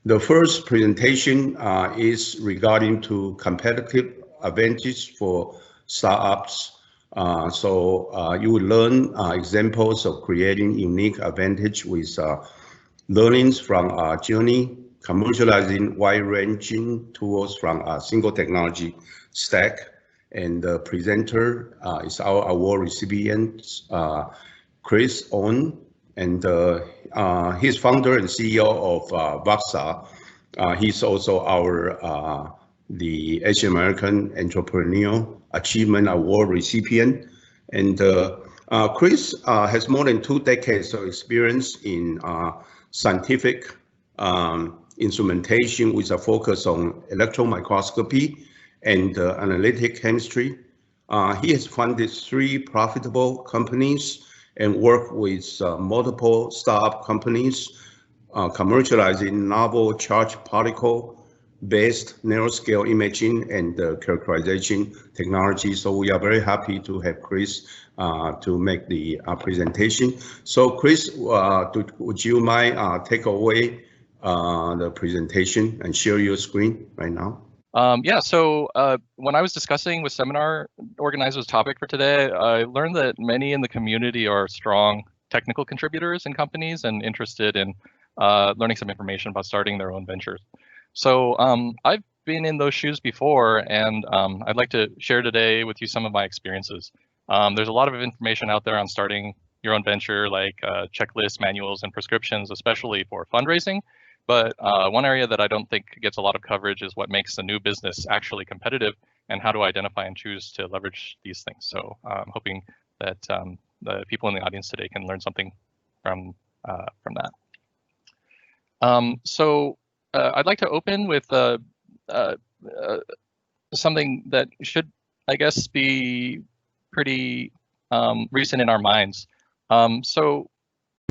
The first presentation is regarding to competitive advantage for startups. You will learn examples of creating unique advantage with learnings from our journey, commercializing wide-ranging tools from a single technology stack. And the presenter is our award recipient, Chris Owen, and he's founder and CEO of Vaxa. He's also our the Asian American Entrepreneur Achievement Award recipient. And Chris has more than 2 decades of experience in scientific instrumentation with a focus on electron microscopy and analytic chemistry. He has funded 3 profitable companies and worked with multiple startup companies commercializing novel charged particle-based nanoscale imaging and characterization technology. So we are very happy to have Chris to make the presentation. So Chris, would you mind take away the presentation and share your screen right now? Yeah, so when I was discussing with seminar organizers' topic for today, I learned that many in the community are strong technical contributors in companies and interested in learning some information about starting their own ventures. So I've been in those shoes before, and I'd like to share today with you some of my experiences. There's a lot of information out there on starting your own venture, like checklists, manuals, and prescriptions, especially for fundraising. But one area that I don't think gets a lot of coverage is what makes a new business actually competitive and how to identify and choose to leverage these things. So I'm hoping that the people in the audience today can learn something from that. I'd like to open with something that should, I guess, be pretty recent in our minds.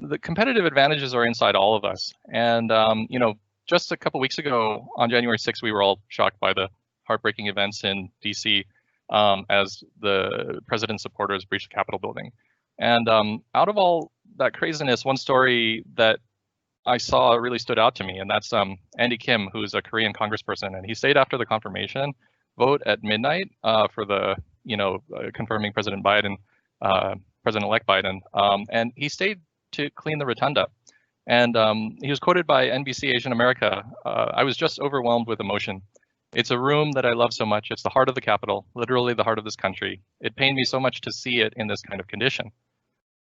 The competitive advantages are inside all of us. And, you know, just a couple weeks ago on January 6th, we were all shocked by the heartbreaking events in DC as the president's supporters breached the Capitol building. And out of all that craziness, one story that I saw really stood out to me, and that's Andy Kim, who's a Korean congressperson, and he stayed after the confirmation vote at midnight for the, confirming President Biden, President-elect Biden, and he stayed to clean the rotunda. And he was quoted by NBC Asian America, "I was just overwhelmed with emotion. It's a room that I love so much. It's the heart of the Capitol, literally the heart of this country. It pained me so much to see it in this kind of condition."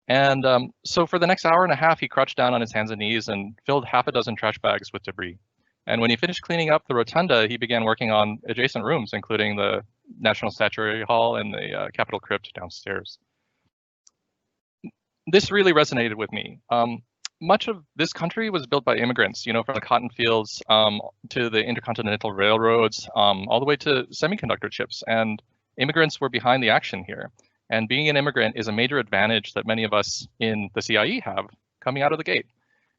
And so for the next hour and a half, he crouched down on his hands and knees and filled half a dozen trash bags with debris. And when he finished cleaning up the rotunda, he began working on adjacent rooms, including the National Statuary Hall and the Capitol Crypt downstairs. This really resonated with me. Much of this country was built by immigrants, from the cotton fields to the intercontinental railroads, all the way to semiconductor chips. And immigrants were behind the action here. And being an immigrant is a major advantage that many of us in the CIE have coming out of the gate.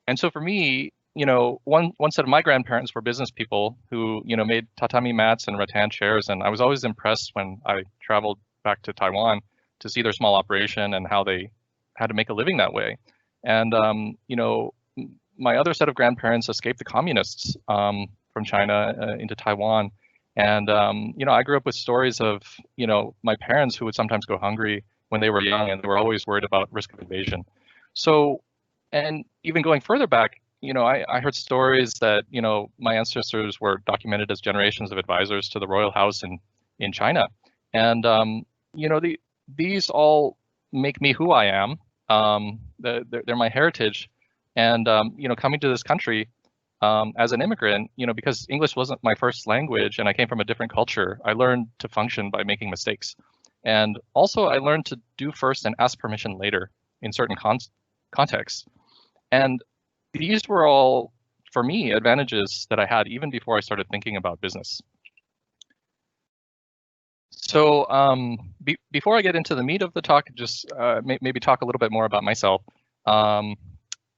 And so for me, one set of my grandparents were business people who, made tatami mats and rattan chairs. And I was always impressed when I traveled back to Taiwan to see their small operation and how they had to make a living that way. And, my other set of grandparents escaped the communists from China into Taiwan. And, I grew up with stories of, my parents who would sometimes go hungry when they were young, and they were always worried about risk of invasion. So, and even going further back, I heard stories that, my ancestors were documented as generations of advisors to the royal house in China. And, these all make me who I am. They're my heritage. And, coming to this country as an immigrant, because English wasn't my first language and I came from a different culture, I learned to function by making mistakes. And also I learned to do first and ask permission later in certain contexts. And these were all, for me, advantages that I had even before I started thinking about business. So before I get into the meat of the talk, just maybe talk a little bit more about myself from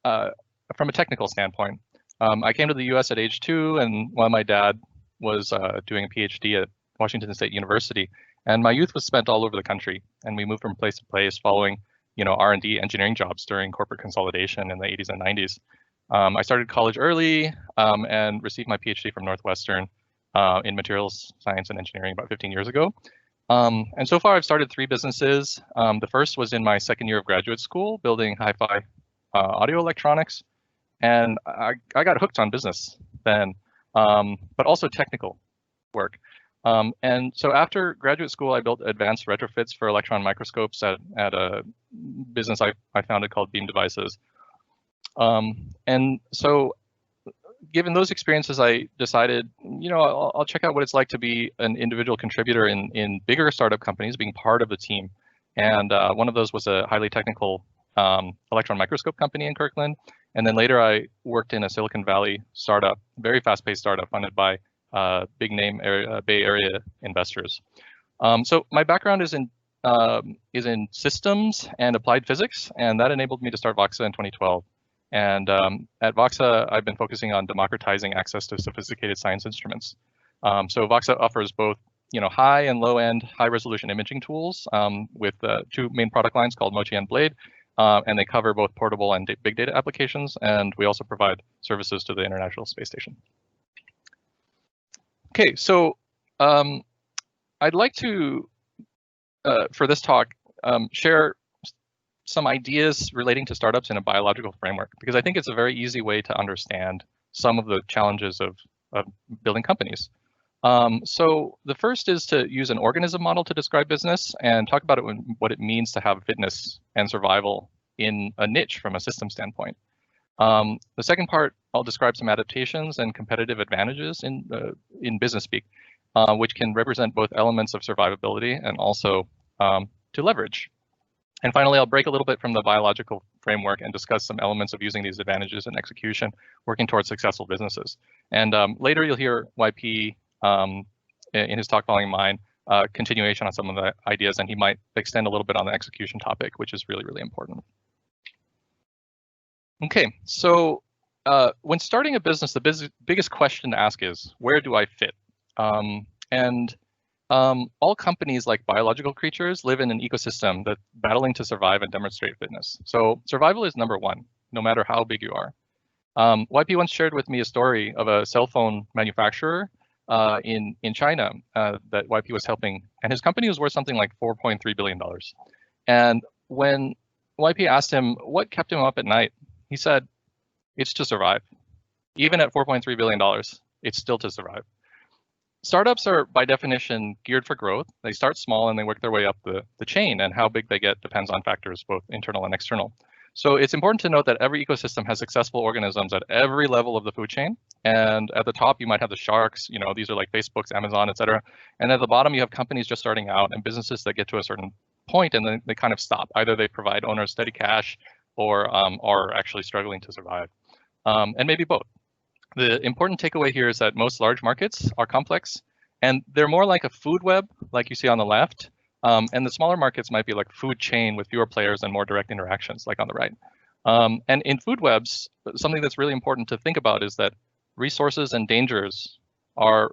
a technical standpoint. I came to the US at age 2, and while my dad was doing a PhD at Washington State University, and my youth was spent all over the country, and we moved from place to place following R&D engineering jobs during corporate consolidation in the 80s and 90s. I started college early and received my PhD from Northwestern in materials science and engineering about 15 years ago. And so far, I've started 3 businesses. The first was in my second year of graduate school, building hi-fi audio electronics. And I got hooked on business then, but also technical work. And so after graduate school, I built advanced retrofits for electron microscopes at a business I founded called Beam Devices. And so given those experiences, I decided, I'll check out what it's like to be an individual contributor in bigger startup companies, being part of the team. And one of those was a highly technical electron microscope company in Kirkland. And then later I worked in a Silicon Valley startup, very fast-paced startup funded by big name Bay Area investors. So my background is in systems and applied physics, and that enabled me to start Voxa in 2012. And at Voxa, I've been focusing on democratizing access to sophisticated science instruments. So Voxa offers both, high and low-end, high-resolution imaging tools with 2 main product lines called Mochi and Blade, and they cover both portable and big data applications. And we also provide services to the International Space Station. Okay, so I'd like to, for this talk, share some ideas relating to startups in a biological framework, because I think it's a very easy way to understand some of the challenges of building companies. So the first is to use an organism model to describe business and talk about what it means to have fitness and survival in a niche from a system standpoint. The second part, I'll describe some adaptations and competitive advantages in business speak, which can represent both elements of survivability and also to leverage. And finally, I'll break a little bit from the biological framework and discuss some elements of using these advantages in execution, working towards successful businesses. And later you'll hear YP in his talk following mine, continuation on some of the ideas, and he might extend a little bit on the execution topic, which is really, really important. Okay, so when starting a business, the biggest question to ask is, where do I fit? All companies, like biological creatures, live in an ecosystem that's battling to survive and demonstrate fitness. So survival is number one, no matter how big you are. YP once shared with me a story of a cell phone manufacturer in China that YP was helping, and his company was worth something like $4.3 billion. And when YP asked him what kept him up at night, he said, it's to survive. Even at $4.3 billion, it's still to survive. Startups are, by definition, geared for growth. They start small and they work their way up the chain, and how big they get depends on factors both internal and external. So it's important to note that every ecosystem has successful organisms at every level of the food chain. And at the top, you might have the sharks, these are like Facebook's, Amazon, et cetera. And at the bottom, you have companies just starting out and businesses that get to a certain point and then they kind of stop. Either they provide owners steady cash or are actually struggling to survive, and maybe both. The important takeaway here is that most large markets are complex, and they're more like a food web, like you see on the left. And the smaller markets might be like food chain with fewer players and more direct interactions, like on the right. And in food webs, something that's really important to think about is that resources and dangers are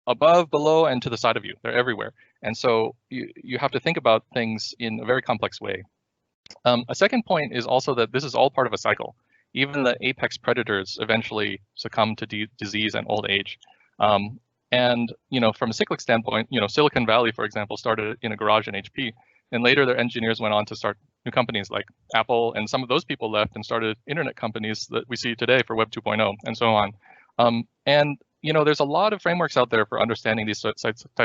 above, below, and to the side of you. They're everywhere. And so you have to think about things in a very complex way. A second point is also that this is all part of a cycle. Even the apex predators eventually succumb to disease and old age. And from a cyclic standpoint, Silicon Valley, for example, started in a garage in HP, and later their engineers went on to start new companies like Apple, and some of those people left and started internet companies that we see today for Web 2.0 and so on. And there's a lot of frameworks out there for understanding these types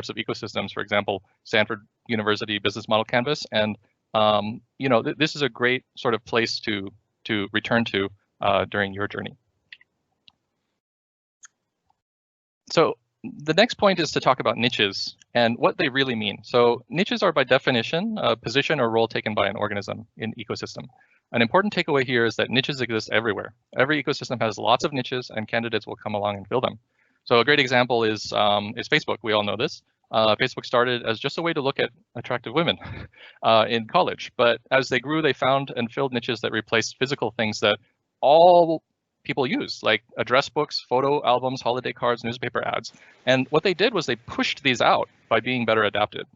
of ecosystems. For example, Stanford University Business Model Canvas, and this is a great sort of place to return to during your journey. So the next point is to talk about niches and what they really mean. So niches are by definition a position or role taken by an organism in ecosystem. An important takeaway here is that niches exist everywhere. Every ecosystem has lots of niches, and candidates will come along and fill them. So a great example is Facebook. We all know this. Facebook started as just a way to look at attractive women in college. But as they grew, they found and filled niches that replaced physical things that all people use, like address books, photo albums, holiday cards, newspaper ads. And what they did was they pushed these out by being better adapted.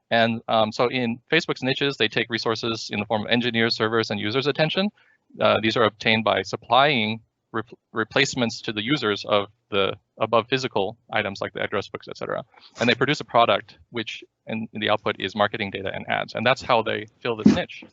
And so in Facebook's niches, they take resources in the form of engineers, servers, and users' attention. These are obtained by supplying replacements to the users of the above physical items like the address books, etc. And they produce a product which in the output is marketing data and ads. And that's how they fill this niche.